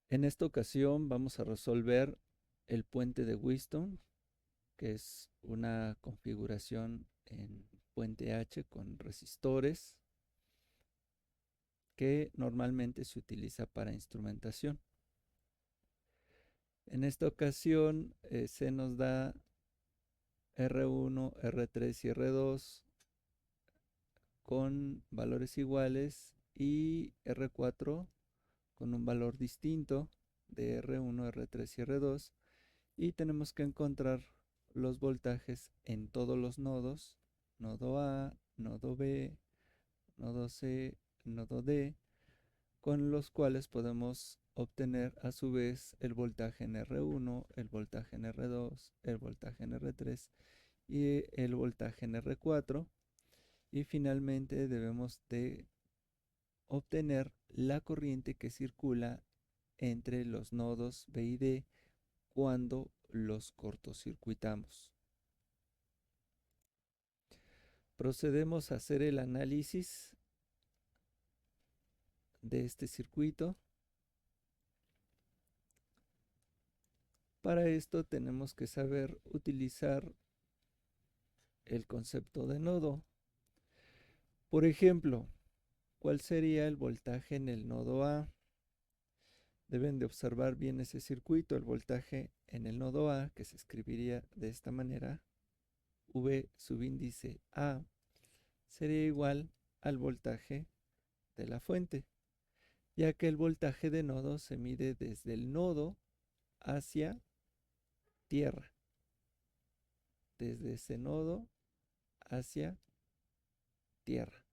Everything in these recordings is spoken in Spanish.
En esta ocasión vamos a resolver el puente de Wheatstone, que es una configuración en puente H con resistores que normalmente se utiliza para instrumentación. En esta ocasión se nos da R1, R3 y R2 con valores iguales y R4 con un valor distinto de R1, R3 y R2, y tenemos que encontrar los voltajes en todos los nodos: nodo A, nodo B, nodo C, nodo D, con los cuales podemos obtener a su vez el voltaje en R1, el voltaje en R2, el voltaje en R3 y el voltaje en R4. Y finalmente debemos de obtener la corriente que circula entre los nodos B y D cuando los cortocircuitamos. Procedemos a hacer el análisis de este circuito. Para esto tenemos que saber utilizar el concepto de nodo. Por ejemplo, ¿cuál sería el voltaje en el nodo A? Deben de observar bien ese circuito. El voltaje en el nodo A, que se escribiría de esta manera: V subíndice A, sería igual al voltaje de la fuente, ya que el voltaje de nodo se mide desde el nodo hacia tierra, desde ese nodo hacia tierra.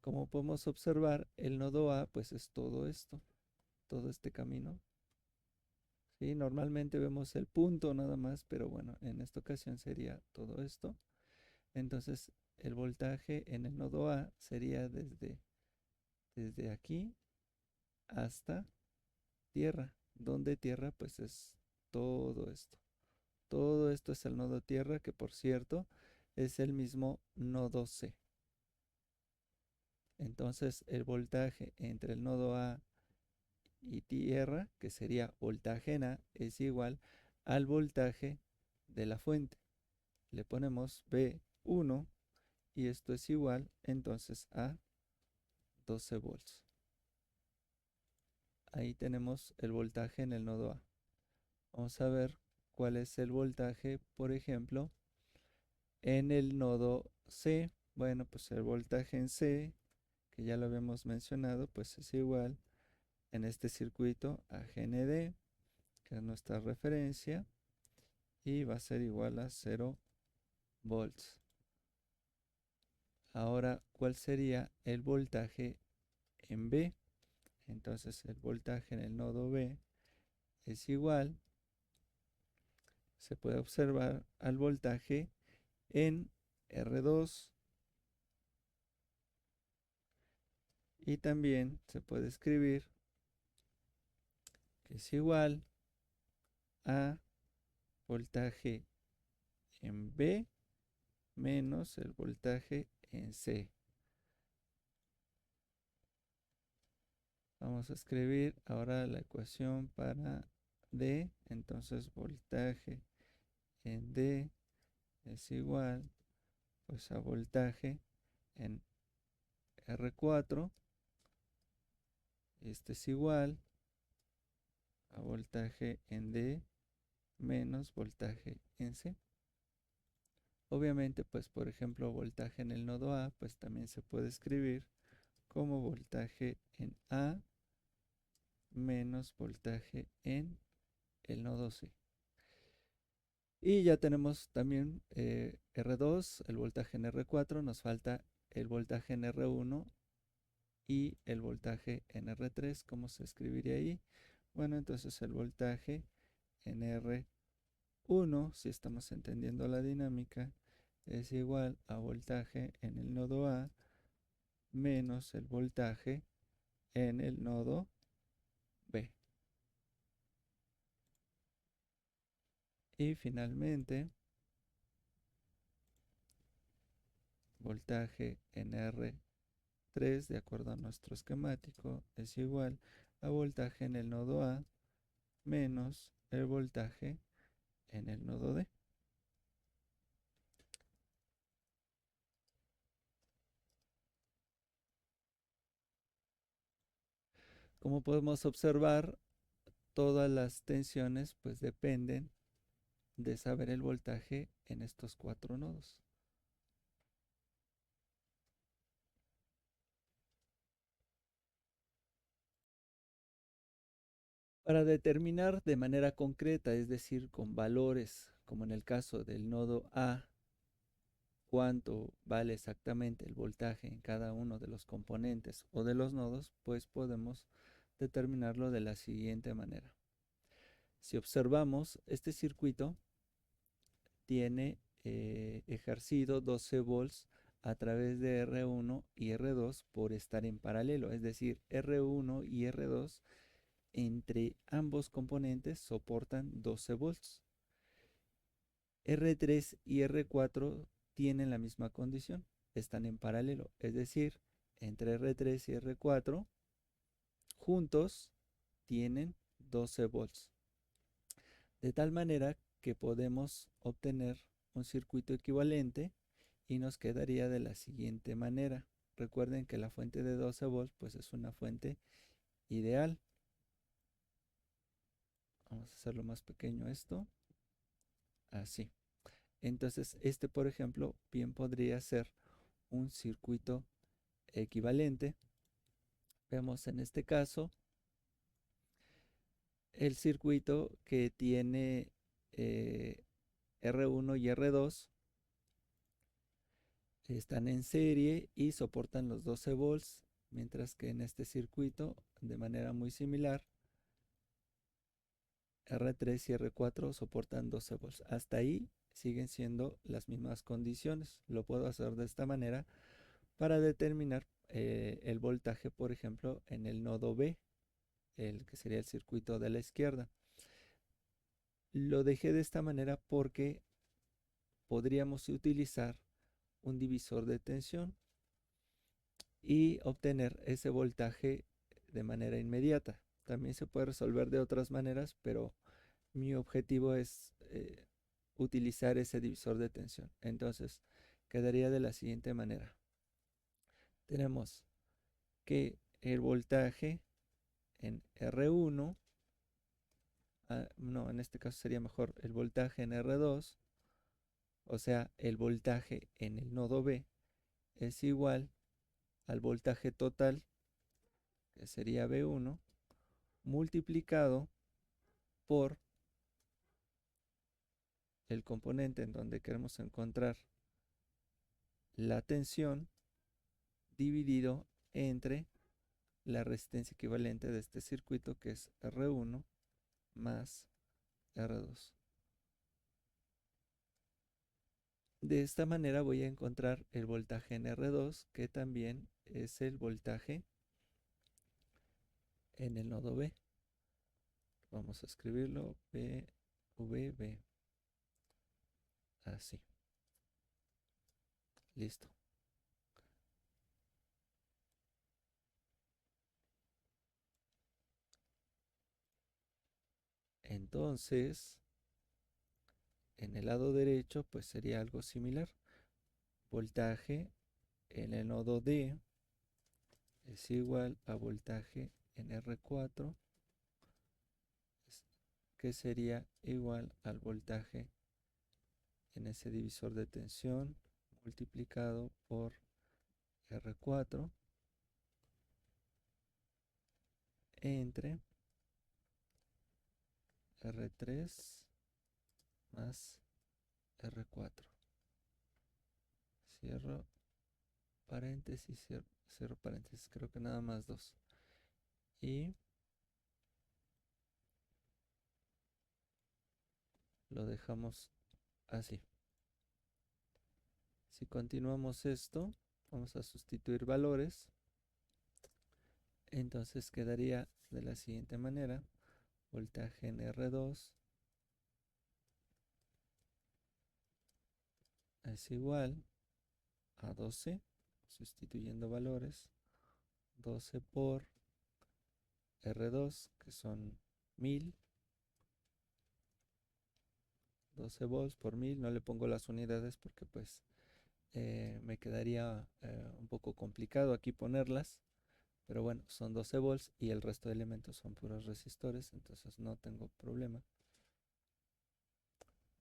Como podemos observar, el nodo A pues es todo esto, todo este camino. ¿Sí? Normalmente vemos el punto nada más, pero bueno, en esta ocasión sería todo esto. Entonces el voltaje en el nodo A sería desde aquí hasta tierra, donde tierra pues es todo esto. Todo esto es el nodo tierra, que por cierto es el mismo nodo C. Entonces el voltaje entre el nodo A y tierra, que sería voltaje en A, es igual al voltaje de la fuente. Le ponemos B1 y esto es igual entonces a 12 volts. Ahí tenemos el voltaje en el nodo A. Vamos a ver cuál es el voltaje, por ejemplo, en el nodo C. Bueno, pues el voltaje en C, que ya lo habíamos mencionado, pues es igual en este circuito a GND, que es nuestra referencia, y va a ser igual a 0 volts. Ahora, ¿cuál sería el voltaje en B? Entonces el voltaje en el nodo B es igual, se puede observar, al voltaje en R2, y también se puede escribir que es igual a voltaje en B menos el voltaje en C. Vamos a escribir ahora la ecuación para D. Entonces voltaje en D es igual pues a voltaje en R4. Este es igual a voltaje en D menos voltaje en C. Obviamente, pues por ejemplo, voltaje en el nodo A, pues también se puede escribir como voltaje en A menos voltaje en el nodo C. Y ya tenemos también R2, el voltaje en R4, nos falta el voltaje en R1 y el voltaje en R3. ¿Cómo se escribiría ahí? Bueno, entonces el voltaje en R1, si estamos entendiendo la dinámica, es igual a voltaje en el nodo A menos el voltaje en el nodo B. Y finalmente, voltaje en R3, de acuerdo a nuestro esquemático, es igual a voltaje en el nodo A menos el voltaje en el nodo D. Como podemos observar, todas las tensiones pues dependen de saber el voltaje en estos 4 nodos. Para determinar de manera concreta, es decir, con valores, como en el caso del nodo A, cuánto vale exactamente el voltaje en cada uno de los componentes o de los nodos, pues podemos determinarlo de la siguiente manera. Si observamos, este circuito tiene ejercido 12 volts a través de R1 y R2 por estar en paralelo, es decir, R1 y R2 entre ambos componentes soportan 12 volts. R3 y R4 tienen la misma condición, están en paralelo, es decir, entre R3 y R4 juntos tienen 12 volts. De tal manera que podemos obtener un circuito equivalente y nos quedaría de la siguiente manera. Recuerden que la fuente de 12 volts pues es una fuente ideal. Vamos a hacerlo más pequeño esto. Así. Entonces este, por ejemplo, bien podría ser un circuito equivalente. Vemos en este caso el circuito que tiene R1 y R2 están en serie y soportan los 12 volts, mientras que en este circuito, de manera muy similar, R3 y R4 soportan 12 volts. Hasta ahí siguen siendo las mismas condiciones. Lo puedo hacer de esta manera para determinar el voltaje, por ejemplo, en el nodo B, el que sería el circuito de la izquierda. Lo dejé de esta manera porque podríamos utilizar un divisor de tensión y obtener ese voltaje de manera inmediata. También se puede resolver de otras maneras, pero mi objetivo es utilizar ese divisor de tensión. Entonces, quedaría de la siguiente manera. Tenemos que el voltaje en R1, no, en este caso sería mejor el voltaje en R2, o sea, el voltaje en el nodo B es igual al voltaje total, que sería B1, multiplicado por el componente en donde queremos encontrar la tensión dividido entre la resistencia equivalente de este circuito, que es R1 más R2. De esta manera voy a encontrar el voltaje en R2, que también es el voltaje en el nodo B. Vamos a escribirlo BVB. Así. Listo. Entonces, en el lado derecho, pues sería algo similar. Voltaje en el nodo D es igual a voltaje en R4, que sería igual al voltaje en ese divisor de tensión multiplicado por R4 entre R3 más R4. Cierro paréntesis, cierro paréntesis, creo que nada más dos. Y lo dejamos así. Si continuamos esto, vamos a sustituir valores. Entonces quedaría de la siguiente manera. Voltaje en R2 es igual a 12, sustituyendo valores, 12 por R2, que son 1000, 12 volts por 1000. No le pongo las unidades porque pues me quedaría un poco complicado aquí ponerlas. Pero bueno, son 12 volts y el resto de elementos son puros resistores, entonces no tengo problema.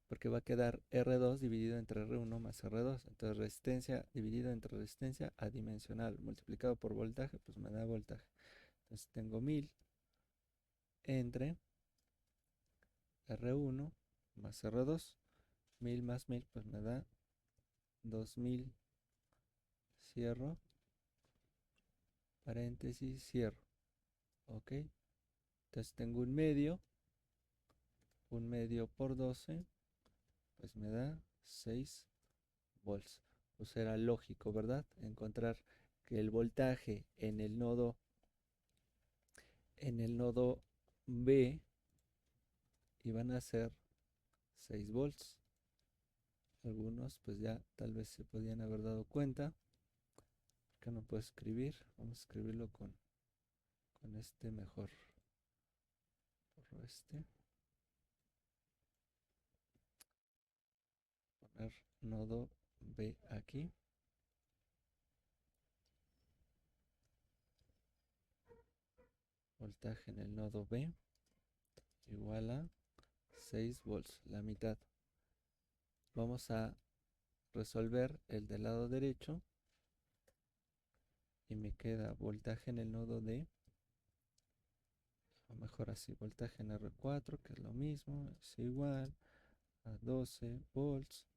Porque va a quedar R2 dividido entre R1 más R2. Entonces resistencia dividido entre resistencia adimensional multiplicado por voltaje, pues me da voltaje. Entonces tengo 1000 entre R1 más R2. 1000 más 1000 pues me da 2000. Cierro, paréntesis, cierro. Ok. Entonces tengo un medio por 12, pues me da 6 volts. Pues era lógico, ¿verdad? Encontrar que el voltaje en el nodo B iban a ser 6 volts. Algunos pues ya tal vez se podían haber dado cuenta. Que no puedo escribir. Vamos a escribirlo con este mejor. Por este. Poner nodo B aquí. Voltaje en el nodo B igual a 6 volts, la mitad. Vamos a resolver el del lado derecho y me queda voltaje en el nodo D, o mejor así, voltaje en R4, que es lo mismo, es igual a 12 volts,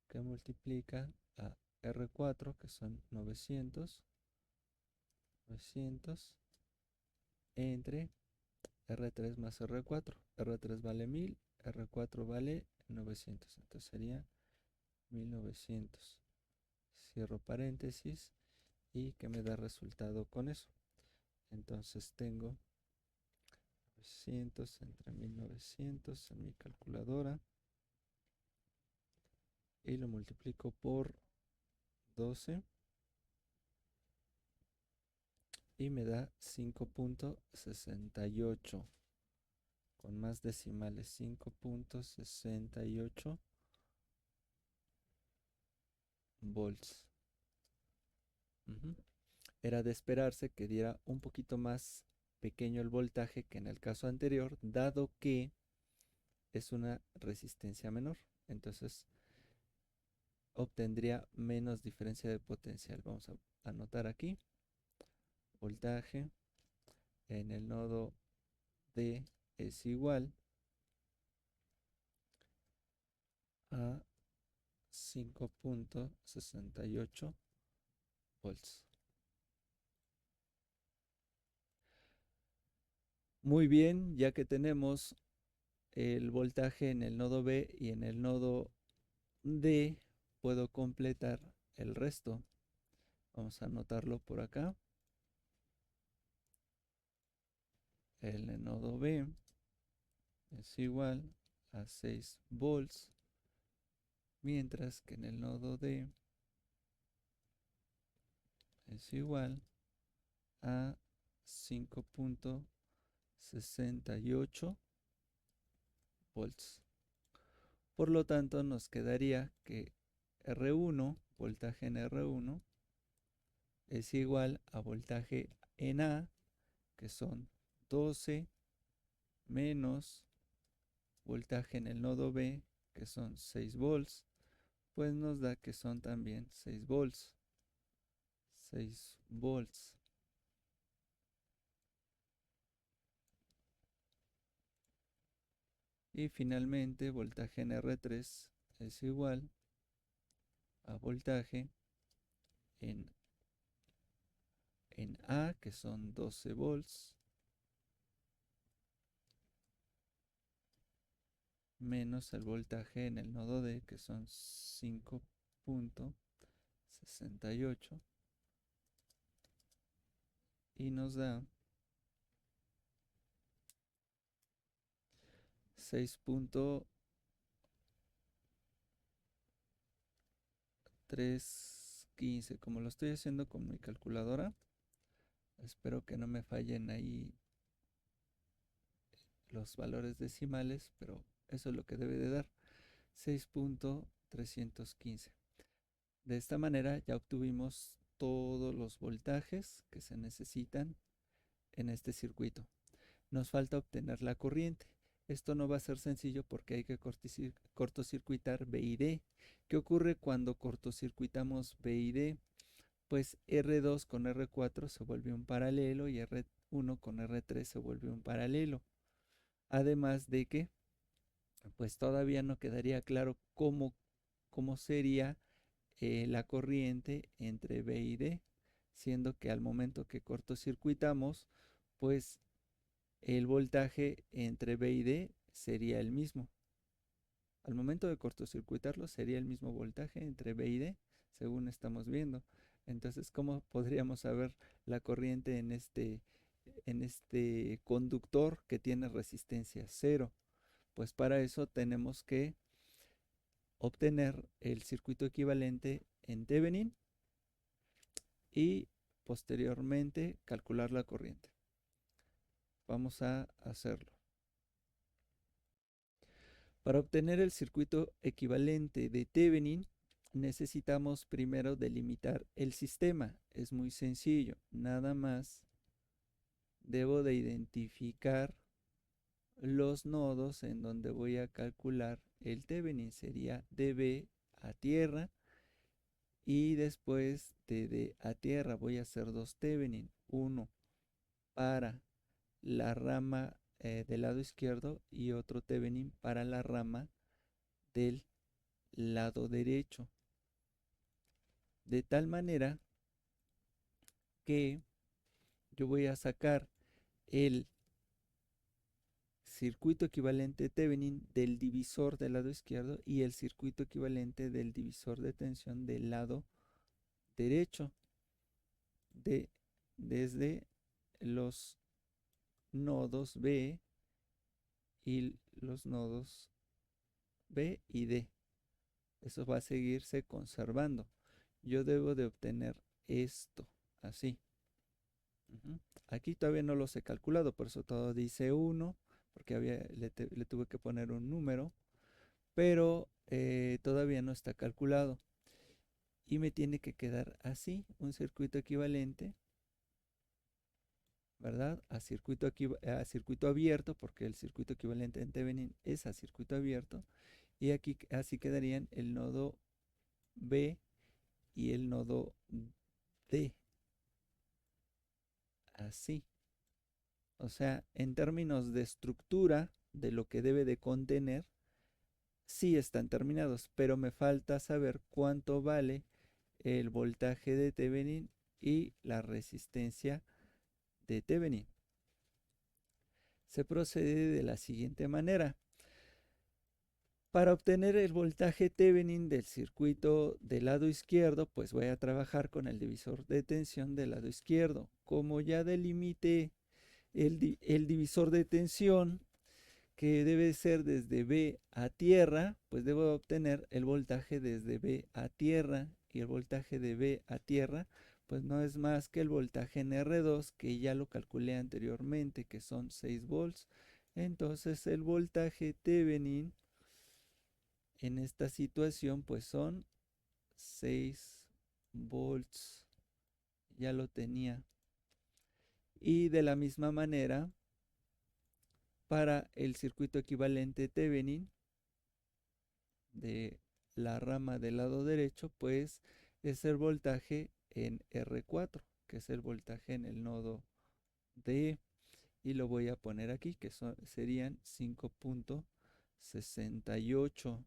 que multiplica a R4, que son 900 entre R3 más R4. R3 vale 1000, R4 vale 900, entonces sería 1900. Cierro paréntesis y que me da resultado con eso. Entonces tengo 900 entre 1900 en mi calculadora y lo multiplico por 12 y me da 5.68 con más decimales. 5.68 volts. Era de esperarse que diera un poquito más pequeño el voltaje que en el caso anterior, dado que es una resistencia menor. Entonces obtendría menos diferencia de potencial. Vamos a anotar aquí. Voltaje en el nodo D es igual a 5.68 volts. Muy bien, ya que tenemos el voltaje en el nodo B y en el nodo D, puedo completar el resto. Vamos a anotarlo por acá. El nodo B es igual a 6 volts, mientras que en el nodo D es igual a 5.68 volts. Por lo tanto, nos quedaría que R1, voltaje en R1, es igual a voltaje en A, que son 12 menos voltaje en el nodo B, que son 6 volts, pues nos da que son también 6 volts. 6 volts. Y finalmente, voltaje en R3 es igual a voltaje en A, que son 12 volts, menos el voltaje en el nodo D, que son 5.68, y nos da 6.315. Como lo estoy haciendo con mi calculadora, espero que no me fallen ahí los valores decimales, pero eso es lo que debe de dar, 6.315. De esta manera ya obtuvimos todos los voltajes que se necesitan en este circuito. Nos falta obtener la corriente. Esto no va a ser sencillo porque hay que cortocircuitar B y D. ¿Qué ocurre cuando cortocircuitamos B y D? Pues R2 con R4 se vuelve un paralelo y R1 con R3 se vuelve un paralelo. Además de que, pues todavía no quedaría claro cómo sería la corriente entre B y D, siendo que al momento que cortocircuitamos, pues el voltaje entre B y D sería el mismo. Al momento de cortocircuitarlo sería el mismo voltaje entre B y D, según estamos viendo. Entonces, ¿cómo podríamos saber la corriente en este conductor que tiene resistencia cero? Pues para eso tenemos que obtener el circuito equivalente en Thevenin y posteriormente calcular la corriente. Vamos a hacerlo. Para obtener el circuito equivalente de Thevenin, necesitamos primero delimitar el sistema. Es muy sencillo. Nada más debo de identificar los nodos en donde voy a calcular el Thevenin. Sería dB a tierra y después de D a tierra voy a hacer dos Thevenin. Uno para la rama del lado izquierdo y otro Thevenin para la rama del lado derecho. De tal manera que yo voy a sacar el circuito equivalente Thevenin del divisor del lado izquierdo y el circuito equivalente del divisor de tensión del lado derecho desde los nodos B y los nodos B y D. Eso va a seguirse conservando. Yo debo de obtener esto así. Aquí todavía no los he calculado, por eso todo dice 1, porque le tuve que poner un número, pero todavía no está calculado. Y me tiene que quedar así, un circuito equivalente, ¿verdad? A circuito abierto, porque el circuito equivalente en Thevenin es a circuito abierto. Y aquí así quedarían el nodo B y el nodo D. Así. O sea, en términos de estructura de lo que debe de contener, sí están terminados, pero me falta saber cuánto vale el voltaje de Thevenin y la resistencia de Thevenin. Se procede de la siguiente manera. Para obtener el voltaje Thevenin del circuito del lado izquierdo, pues voy a trabajar con el divisor de tensión del lado izquierdo. Como ya delimité el divisor de tensión, que debe ser desde B a tierra, pues debo obtener el voltaje desde B a tierra, y el voltaje de B a tierra pues no es más que el voltaje en R2, que ya lo calculé anteriormente, que son 6 volts. Entonces el voltaje Thevenin en esta situación pues son 6 volts, ya lo tenía. Y de la misma manera, para el circuito equivalente Thevenin de la rama del lado derecho, pues es el voltaje en R4, que es el voltaje en el nodo D, y lo voy a poner aquí, que serían 5.68.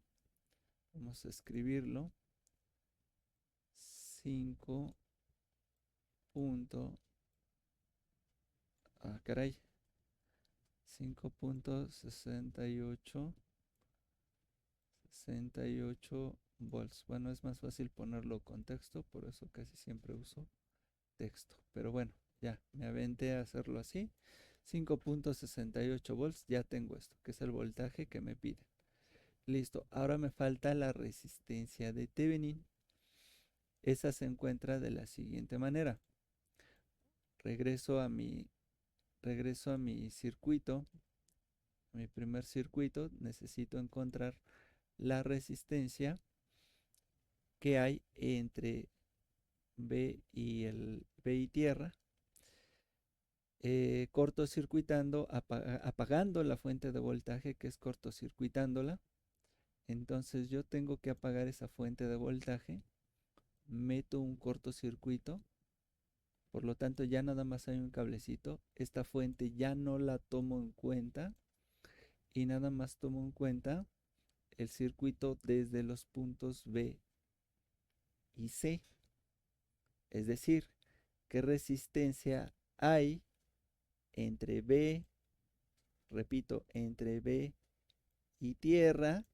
Vamos a escribirlo. 5. Caray. 5.68 volts. Bueno, es más fácil ponerlo con texto, por eso casi siempre uso texto. Pero bueno, ya me aventé a hacerlo así. 5.68 volts, ya tengo esto, que es el voltaje que me piden. Listo, ahora me falta la resistencia de Thevenin. Esa se encuentra de la siguiente manera. Regreso a mi circuito mi primer circuito, necesito encontrar la resistencia que hay entre B y tierra, cortocircuitando, apagando la fuente de voltaje, que es cortocircuitándola. Entonces yo tengo que apagar esa fuente de voltaje, meto un cortocircuito, por lo tanto ya nada más hay un cablecito, esta fuente ya no la tomo en cuenta y nada más tomo en cuenta el circuito desde los puntos B y C, es decir, qué resistencia hay entre B, repito, entre B y tierra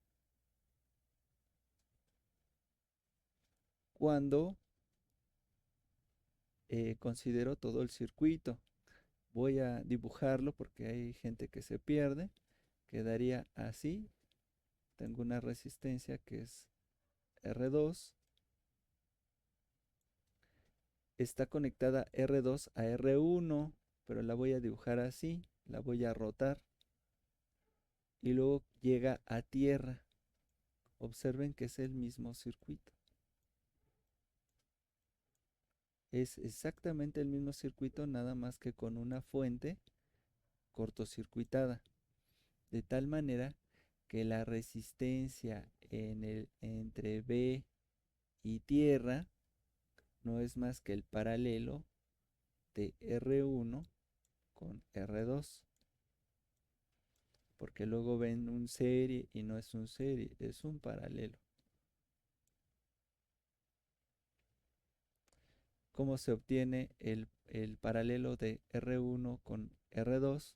cuando considero todo el circuito. Voy a dibujarlo porque hay gente que se pierde. Quedaría así. Tengo una resistencia que es R2. Está conectada R2 a R1, pero la voy a dibujar así. La voy a rotar. Y luego llega a tierra. Observen que es el mismo circuito. Es exactamente el mismo circuito, nada más que con una fuente cortocircuitada. De tal manera que la resistencia entre B y tierra no es más que el paralelo de R1 con R2. Porque luego ven un serie y no es un serie, es un paralelo. ¿Cómo se obtiene el paralelo de R1 con R2?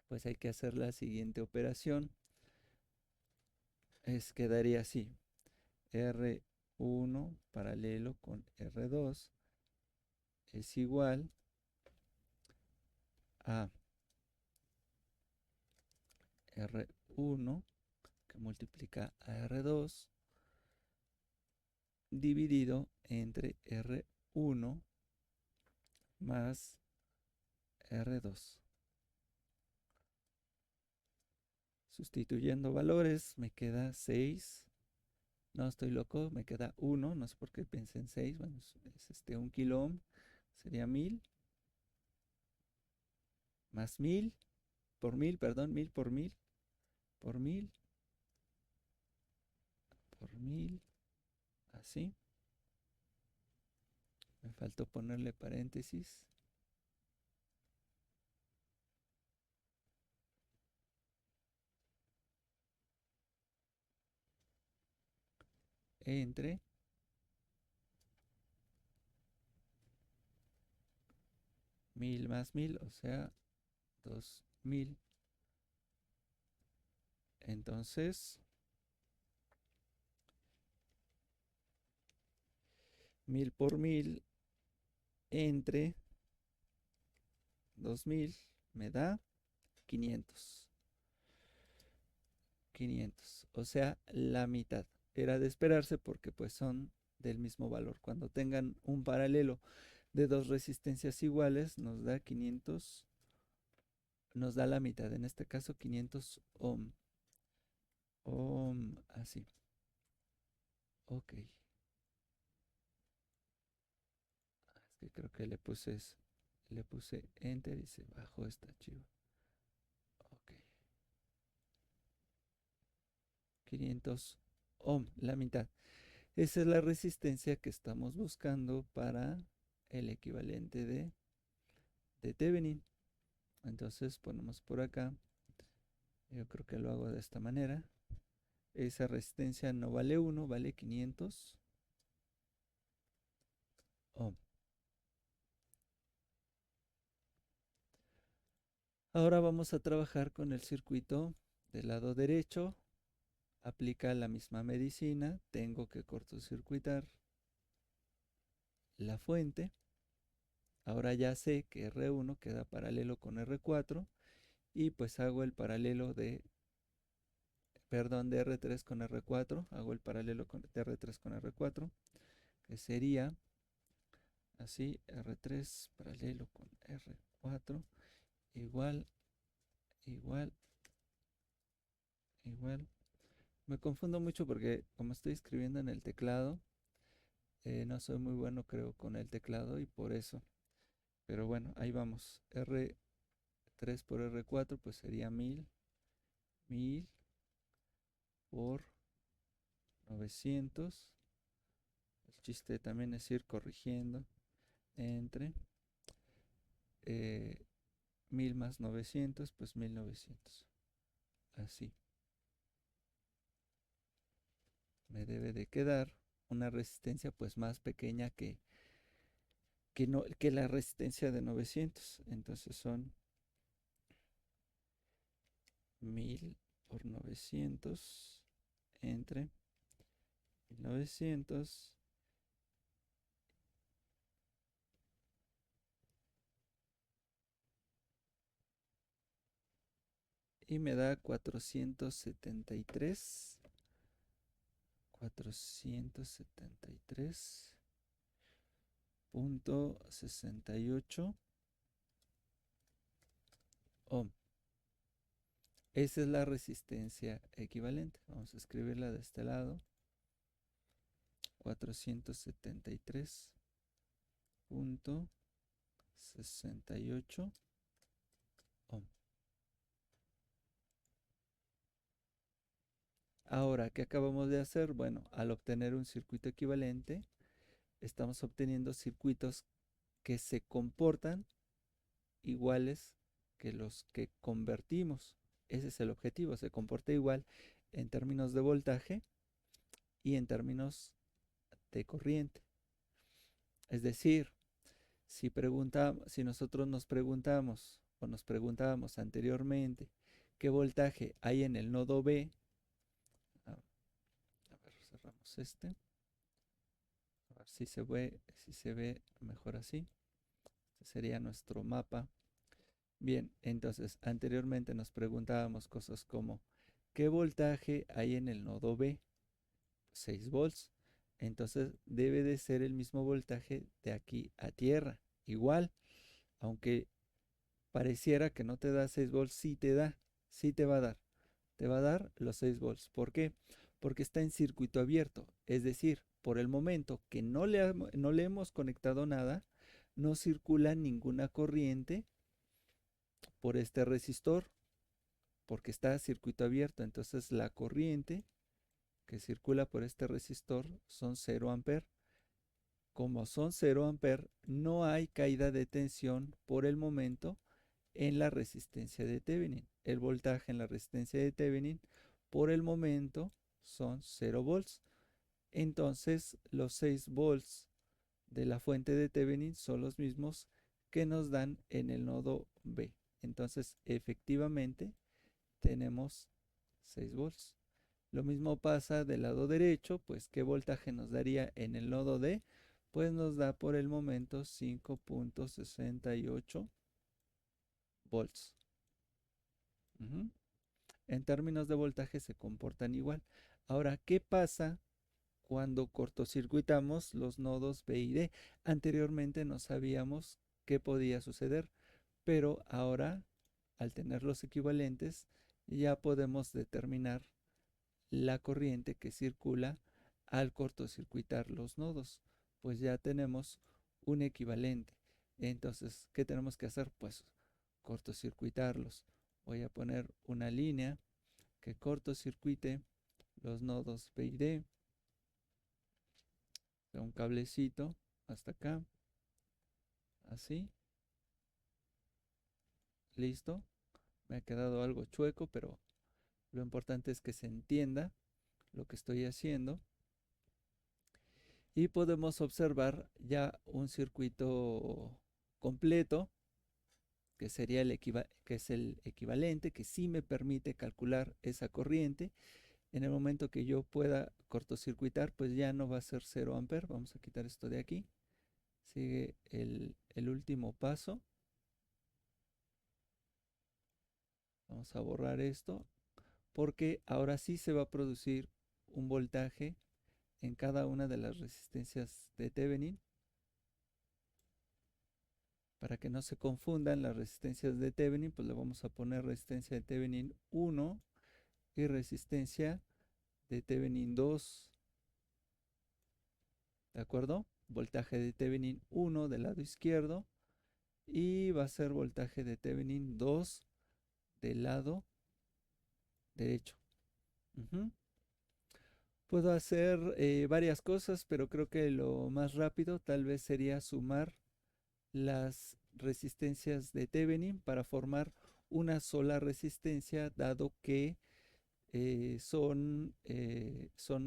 Pues hay que hacer la siguiente operación. Quedaría así. R1 paralelo con R2 es igual a R1 que multiplica a R2 dividido entre R1 más R2. Sustituyendo valores me queda 6. No estoy loco, me queda 1. No sé por qué pensé en 6. Bueno, es 1 kilo ohm. Sería 1000 más 1000 por 1000, perdón, 1000 por 1000 por 1000 por 1000. Así. Me faltó ponerle paréntesis. Entre 1000 más 1000, o sea, 2000. Entonces, 1000 por 1000 entre 2000 me da 500. 500, o sea, la mitad. Era de esperarse porque pues son del mismo valor. Cuando tengan un paralelo de dos resistencias iguales, nos da 500, nos da la mitad. En este caso, 500 ohm. Ohm, así. Ok. Es que creo que le puse enter y se bajó esta archivo. Ok. 500 ohm, la mitad. Esa es la resistencia que estamos buscando para el equivalente de Thevenin. Entonces ponemos por acá, yo creo que lo hago de esta manera. Esa resistencia no vale 1, vale 500 ohm. Ahora vamos a trabajar con el circuito del lado derecho. Aplica la misma medicina. Tengo que cortocircuitar la fuente. Ahora ya sé que R1 queda paralelo con R4 y pues hago el paralelo de, perdón, de R3 con R4. Hago el paralelo de R3 con R4, que sería así: R3 paralelo con R4 igual, igual, igual. Me confundo mucho porque como estoy escribiendo en el teclado, no soy muy bueno creo con el teclado y por eso. Pero bueno, ahí vamos. R3 por R4 pues sería 1000 por 900. El chiste también es ir corrigiendo entre 1000 más 900 pues 1900. Así. Me debe de quedar una resistencia pues más pequeña no, que la resistencia de 900. Entonces son 1000 por 900 entre 1900 y me da 473.68 ohm. Esa es la resistencia equivalente. Vamos a escribirla de este lado. 473.68 ohm. Ahora, ¿qué acabamos de hacer? Bueno, al obtener un circuito equivalente, estamos obteniendo circuitos que se comportan iguales que los que convertimos. Ese es el objetivo, se comporta igual en términos de voltaje y en términos de corriente. Es decir, si nosotros nos preguntamos o nos preguntábamos anteriormente qué voltaje hay en el nodo B, a ver, cerramos este, a ver si se ve mejor así. Este sería nuestro mapa. Bien, entonces anteriormente nos preguntábamos cosas como ¿qué voltaje hay en el nodo B? 6 volts. Entonces debe de ser el mismo voltaje de aquí a tierra. Igual, aunque pareciera que no te da 6 volts, sí te da, sí te va a dar. Te va a dar los 6 volts. ¿Por qué? Porque está en circuito abierto. Es decir, por el momento que no le hemos conectado nada, no circula ninguna corriente por este resistor, porque está circuito abierto. Entonces la corriente que circula por este resistor son 0 amperes. Como son 0 amperes, no hay caída de tensión por el momento en la resistencia de Thevenin. El voltaje en la resistencia de Thevenin por el momento son 0 volts. Entonces los 6 volts de la fuente de Thevenin son los mismos que nos dan en el nodo B. Entonces efectivamente tenemos 6 volts. Lo mismo pasa del lado derecho, pues ¿qué voltaje nos daría en el nodo D? Pues nos da por el momento 5.68 volts. En términos de voltaje se comportan igual. Ahora, ¿qué pasa cuando cortocircuitamos los nodos B y D? Anteriormente no sabíamos qué podía suceder, pero ahora, al tener los equivalentes, ya podemos determinar la corriente que circula al cortocircuitar los nodos. Pues ya tenemos un equivalente. Entonces, ¿qué tenemos que hacer? Pues cortocircuitarlos. Voy a poner una línea que cortocircuite los nodos B y D. Un cablecito hasta acá. Así. Listo. Me ha quedado algo chueco, pero lo importante es que se entienda lo que estoy haciendo. Y podemos observar ya un circuito completo, que sería que es el equivalente, que sí me permite calcular esa corriente. En el momento que yo pueda cortocircuitar, pues ya no va a ser 0 amperes. Vamos a quitar esto de aquí. Sigue el último paso. Vamos a borrar esto, porque ahora sí se va a producir un voltaje en cada una de las resistencias de Thevenin. Para que no se confundan las resistencias de Thevenin, pues le vamos a poner resistencia de Thevenin 1 y resistencia de Thevenin 2, ¿de acuerdo? Voltaje de Thevenin 1 del lado izquierdo y va a ser voltaje de Thevenin 2 del lado derecho. Puedo hacer varias cosas, pero creo que lo más rápido tal vez sería sumar las resistencias de Thevenin para formar una sola resistencia, dado que son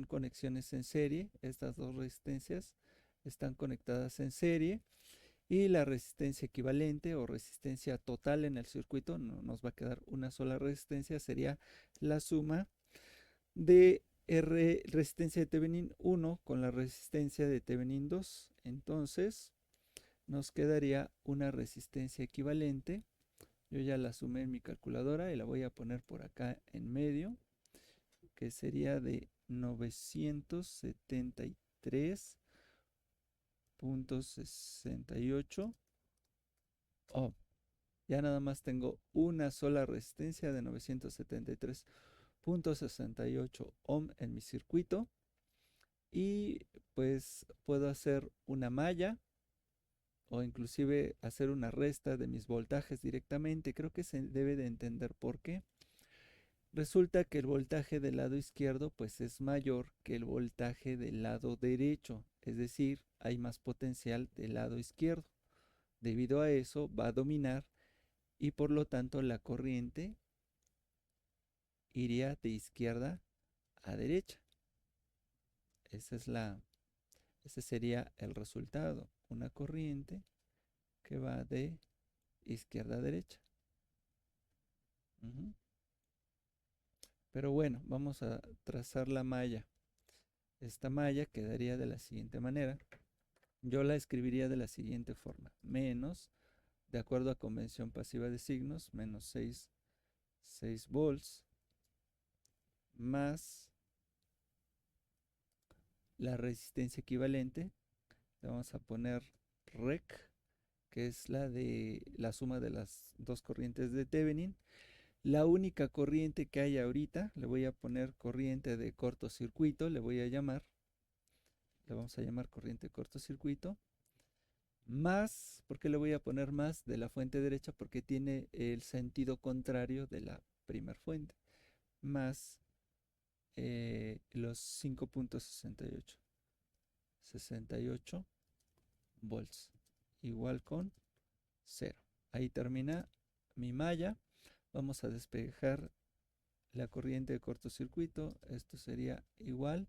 conexiones en serie. Estas dos resistencias están conectadas en serie y la resistencia equivalente o resistencia total en el circuito, no nos va a quedar una sola resistencia, sería la suma de resistencia de Thevenin 1 con la resistencia de Thevenin 2. Entonces nos quedaría una resistencia equivalente. Yo ya la sumé en mi calculadora y la voy a poner por acá en medio, que sería de 973.68 ohm. Ya nada más tengo una sola resistencia de 973.68 ohm en mi circuito. Y pues puedo hacer una malla o inclusive hacer una resta de mis voltajes directamente. Creo que se debe de entender por qué. Resulta que el voltaje del lado izquierdo pues es mayor que el voltaje del lado derecho, es decir, hay más potencial del lado izquierdo. Debido a eso va a dominar y por lo tanto la corriente iría de izquierda a derecha. Ese sería el resultado, una corriente que va de izquierda a derecha. Pero bueno, vamos a trazar la malla. Esta malla quedaría de la siguiente manera. Yo la escribiría de la siguiente forma. Menos, de acuerdo a convención pasiva de signos, menos 6 volts, más la resistencia equivalente. Le vamos a poner REC, que es la suma de las dos corrientes de Thevenin. La única corriente que hay ahorita, le voy a poner corriente de cortocircuito, le vamos a llamar corriente de cortocircuito, más, ¿por qué le voy a poner más de la fuente derecha? Porque tiene el sentido contrario de la primer fuente, más los 5.68 volts, igual con 0. Ahí termina mi malla. Vamos a despejar la corriente de cortocircuito. Esto sería igual.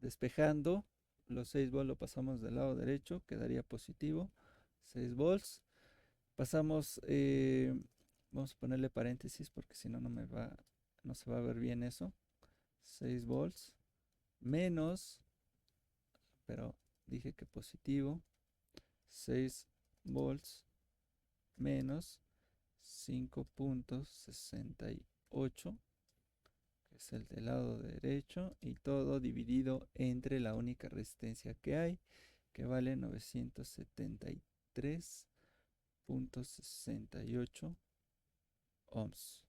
Despejando los 6 volts lo pasamos del lado derecho, quedaría positivo. 6 volts. Pasamos, vamos a ponerle paréntesis porque si no, no se va a ver bien eso. 6 volts menos, pero dije que positivo. 6 volts menos 5.68, que es el del lado derecho, y todo dividido entre la única resistencia que hay, que vale 973.68 ohms.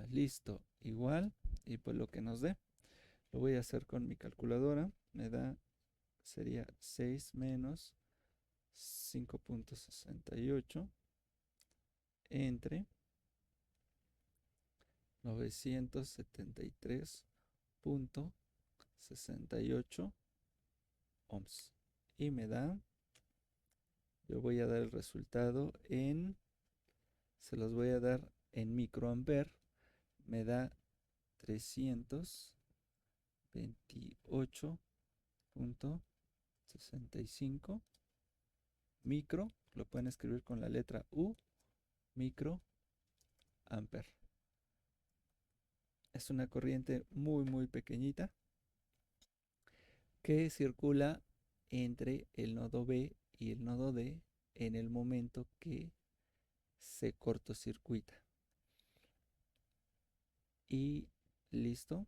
Listo, igual, y pues lo que nos dé. Lo voy a hacer con mi calculadora. Sería 6 menos 5.68 entre 973.68 ohms. Y yo voy a dar el resultado se los voy a dar en microamper. Me da 328.65 micro, lo pueden escribir con la letra U, microamper. Es una corriente muy muy pequeñita que circula entre el nodo B y el nodo D en el momento que se cortocircuita. Y listo,